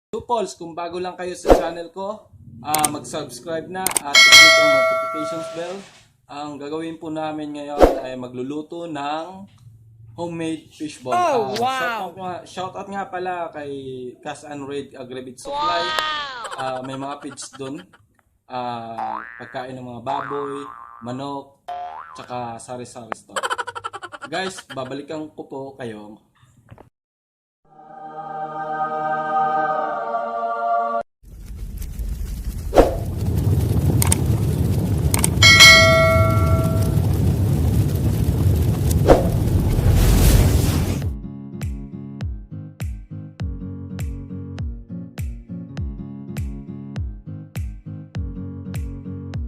Tupol's, kung bago lang kayo sa channel ko, mag-subscribe na at i-click ang notifications bell. Ang gagawin po namin ngayon ay magluluto ng homemade fishball. Oh, wow! Shout out nga pala kay Cash and Raid Aggregate Supply. May mga page doon. Pagkain ng mga baboy, manok, tsaka sari-sari store. Guys, babalikan ko po kayo.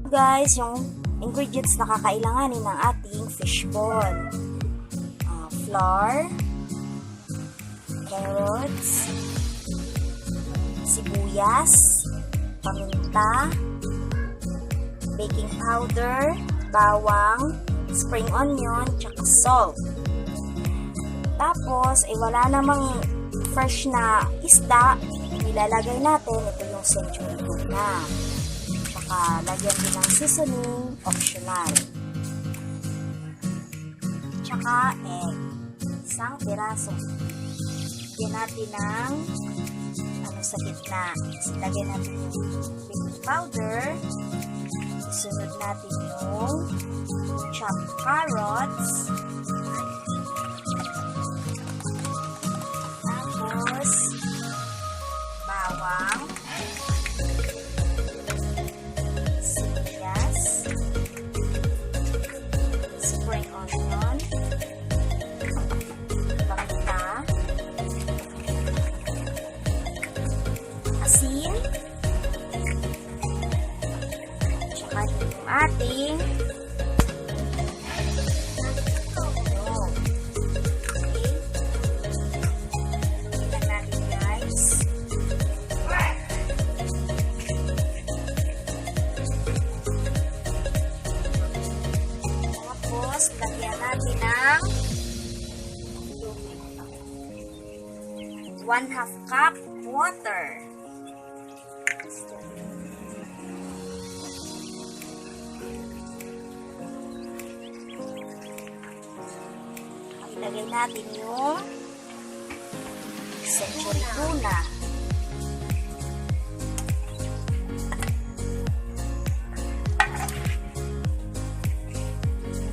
Guys, yung ingredients na kakailanganin ng ating fishball. Flour, carrots, sibuyas, paminta, baking powder, bawang, spring onion, tsaka salt. Tapos, wala namang fresh na isda, nilalagay natin, ito yung century tuna. Lagyan din ng seasoning, optional. Tsaka egg, isang piraso. Lagyan natin ng sa gitna. Lagyan natin yung baking powder. Isunod natin yung chopped carrots. Tapos, bawang. Asin, tsaka yung ating ilan natin guys. Tapos lagyan natin ng 1/2 cup water. Ilagay natin yung century tuna.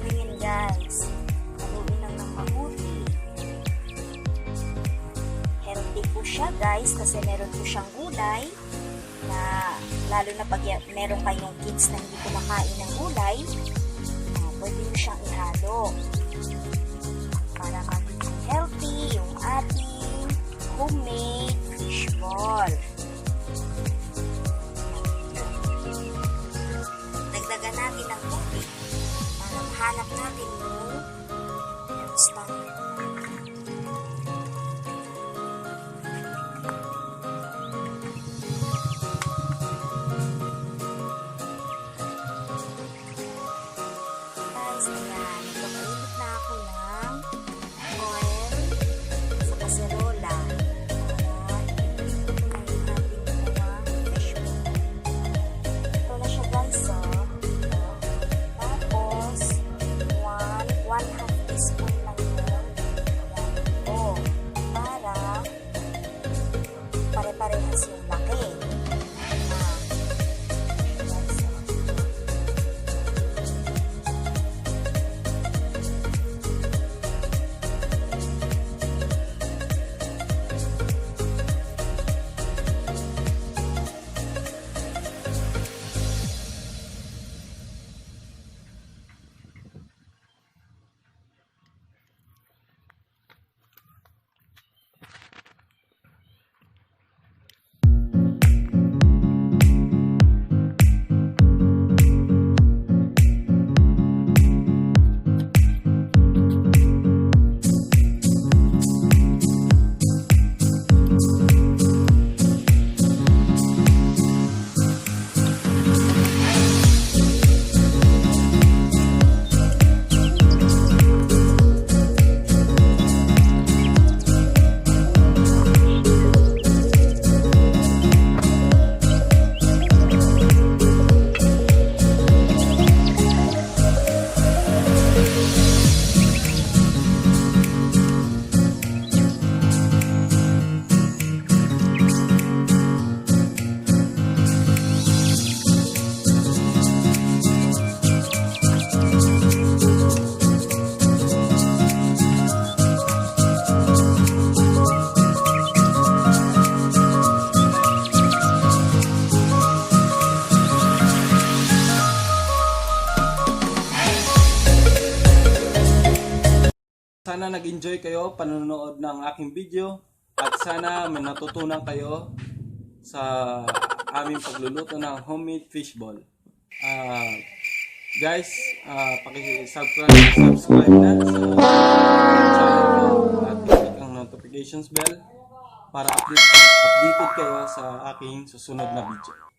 Ngayon guys, haluin lang ng mabuti. Healthy po siya guys kasi meron po siyang gulay na lalo na pag meron kayong kids na hindi kumakain ng gulay, pwede nyo siyang ihalo para maging healthy yung ating homemade fishball. Dagdagan natin ng tubig para mahanap natin yung instant. Ayan, magpapainit na ako ng oil sa kaserola. Ito na siya guys, Tapos, 1/2 teaspoon lang yun. Ayan ito. Para pare-parehas yung laki. sana nag-enjoy kayo panonood ng aking video at sana may natutunan kayo sa aming pagluluto ng homemade fishball. Guys, paki-subscribe na sa channel ko at click ang notifications bell para updated kayo sa aking susunod na video.